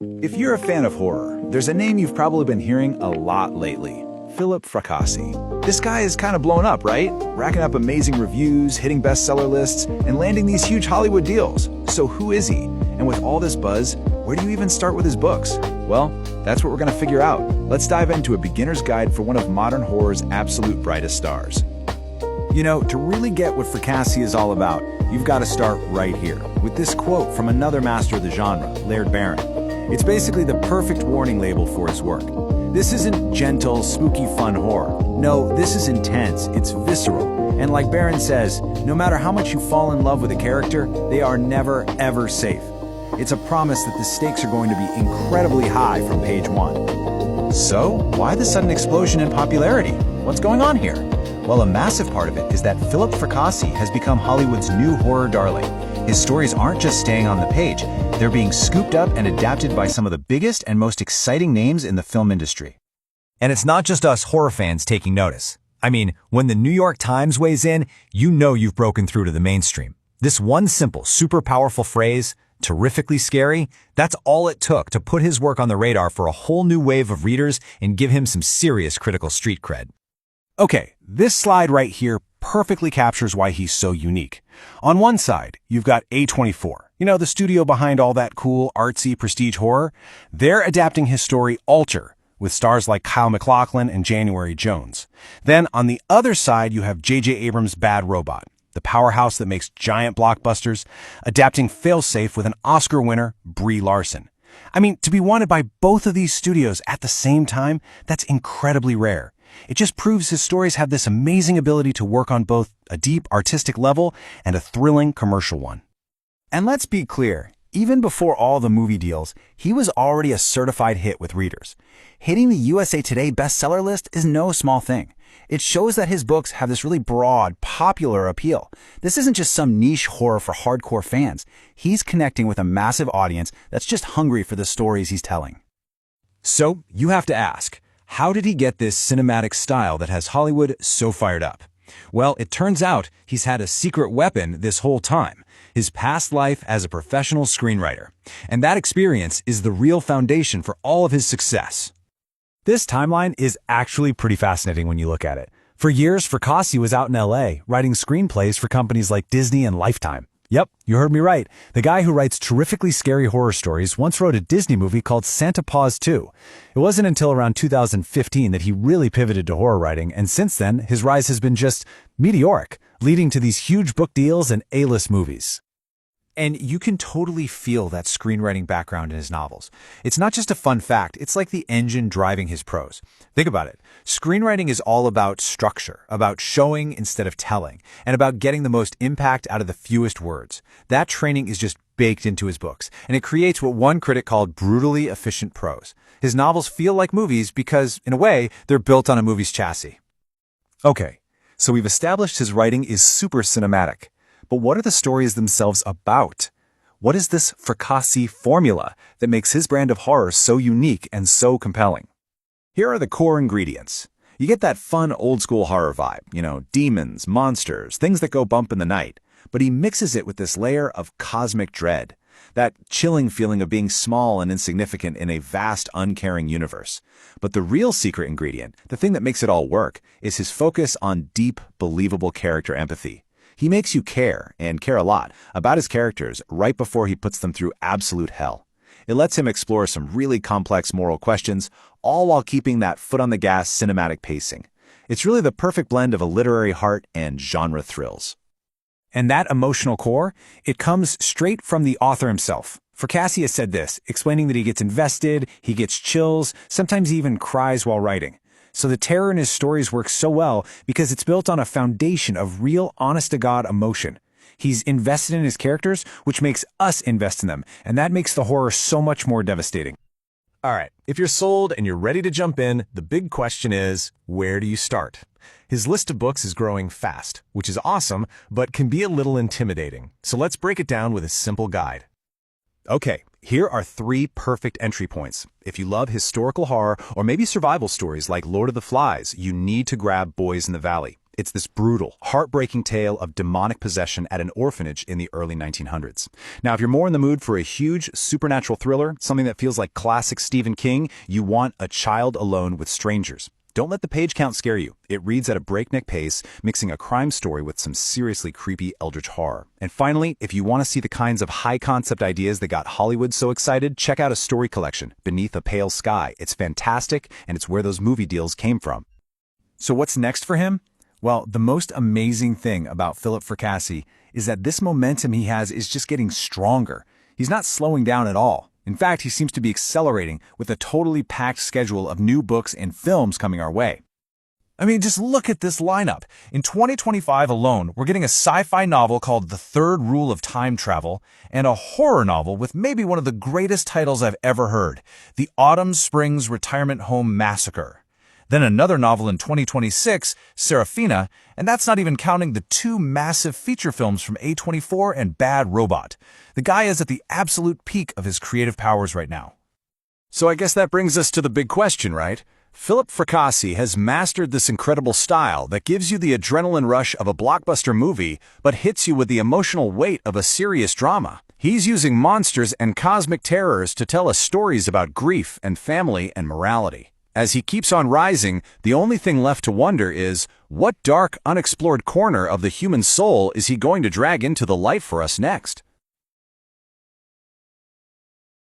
If you're a fan of horror, there's a name you've probably been hearing a lot lately: Philip Fracassi. This guy is kind of blown up, right? Racking up amazing reviews, hitting bestseller lists, and landing these huge Hollywood deals. So who is he? And with all this buzz, where do you even start with his books? Well, that's what we're going to figure out. Let's dive into a beginner's guide for one of modern horror's absolute brightest stars. You know, to really get what Fracassi is all about, you've got to start right here, with this quote from another master of the genre, Laird Barron. It's basically the perfect warning label for his work. This isn't gentle, spooky fun horror. No, this is intense, it's visceral. And like Barron says, no matter how much you fall in love with a character, they are never, ever safe. It's a promise that the stakes are going to be incredibly high from page one. So, why the sudden explosion in popularity? What's going on here? Well, a massive part of it is that Philip Fracassi has become Hollywood's new horror darling. His stories aren't just staying on the page, they're being scooped up and adapted by some of the biggest and most exciting names in the film industry. And it's not just us horror fans taking notice. I mean, when the New York Times weighs in, you know you've broken through to the mainstream. This one simple, super powerful phrase, terrifically scary, that's all it took to put his work on the radar for a whole new wave of readers and give him some serious critical street cred. Okay, this slide right here perfectly captures why he's so unique. On one side, you've got A24, the studio behind all that cool, artsy prestige horror. They're adapting his story Alter, with stars like Kyle MacLachlan and January Jones. Then on the other side, you have J.J. Abrams' Bad Robot, the powerhouse that makes giant blockbusters, adapting Failsafe with an Oscar winner, Brie Larson. I mean, to be wanted by both of these studios at the same time, that's incredibly rare. It just proves his stories have this amazing ability to work on both a deep artistic level and a thrilling commercial one. And let's be clear, even before all the movie deals, he was already a certified hit with readers. Hitting the USA Today bestseller list is no small thing. It shows that his books have this really broad, popular appeal. This isn't just some niche horror for hardcore fans. He's connecting with a massive audience that's just hungry for the stories he's telling. So, you have to ask, how did he get this cinematic style that has Hollywood so fired up? Well, it turns out he's had a secret weapon this whole time, his past life as a professional screenwriter. And that experience is the real foundation for all of his success. This timeline is actually pretty fascinating when you look at it. For years, Fracassi was out in LA, writing screenplays for companies like Disney and Lifetime. Yep, you heard me right. The guy who writes terrifically scary horror stories once wrote a Disney movie called Santa Paws 2. It wasn't until around 2015 that he really pivoted to horror writing, and since then, his rise has been just meteoric, leading to these huge book deals and A-list movies. And you can totally feel that screenwriting background in his novels. It's not just a fun fact, it's like the engine driving his prose. Think about it. Screenwriting is all about structure, about showing instead of telling, and about getting the most impact out of the fewest words. That training is just baked into his books, and it creates what one critic called brutally efficient prose. His novels feel like movies because, in a way, they're built on a movie's chassis. Okay, so we've established his writing is super cinematic. But what are the stories themselves about? What is this Fracassi formula that makes his brand of horror so unique and so compelling? Here are the core ingredients. You get that fun old-school horror vibe, demons, monsters, things that go bump in the night. But he mixes it with this layer of cosmic dread, that chilling feeling of being small and insignificant in a vast, uncaring universe. But the real secret ingredient, the thing that makes it all work, is his focus on deep, believable character empathy. He makes you care, and care a lot, about his characters right before he puts them through absolute hell. It lets him explore some really complex moral questions, all while keeping that foot-on-the-gas cinematic pacing. It's really the perfect blend of a literary heart and genre thrills. And that emotional core, it comes straight from the author himself. Fracassi has said this, explaining that he gets invested, he gets chills, sometimes he even cries while writing. So the terror in his stories works so well because it's built on a foundation of real, honest-to-God emotion. He's invested in his characters, which makes us invest in them, and that makes the horror so much more devastating. All right, if you're sold and you're ready to jump in, the big question is, where do you start? His list of books is growing fast, which is awesome, but can be a little intimidating. So let's break it down with a simple guide. Okay, here are 3 perfect entry points. If you love historical horror or maybe survival stories like Lord of the Flies, you need to grab Boys in the Valley. It's this brutal, heartbreaking tale of demonic possession at an orphanage in the early 1900s. Now, if you're more in the mood for a huge supernatural thriller, something that feels like classic Stephen King, you want A Child Alone with Strangers. Don't let the page count scare you. It reads at a breakneck pace, mixing a crime story with some seriously creepy eldritch horror. And finally, if you want to see the kinds of high-concept ideas that got Hollywood so excited, check out a story collection, Beneath a Pale Sky. It's fantastic, and it's where those movie deals came from. So what's next for him? Well, the most amazing thing about Philip Fracassi is that this momentum he has is just getting stronger. He's not slowing down at all. In fact, he seems to be accelerating with a totally packed schedule of new books and films coming our way. I mean, just look at this lineup. In 2025 alone, we're getting a sci-fi novel called The Third Rule of Time Travel and a horror novel with maybe one of the greatest titles I've ever heard, The Autumn Springs Retirement Home Massacre. Then another novel in 2026, Serafina, and that's not even counting the two massive feature films from A24 and Bad Robot. The guy is at the absolute peak of his creative powers right now. So I guess that brings us to the big question, right? Philip Fracassi has mastered this incredible style that gives you the adrenaline rush of a blockbuster movie, but hits you with the emotional weight of a serious drama. He's using monsters and cosmic terrors to tell us stories about grief and family and morality. As he keeps on rising, the only thing left to wonder is, what dark, unexplored corner of the human soul is he going to drag into the light for us next?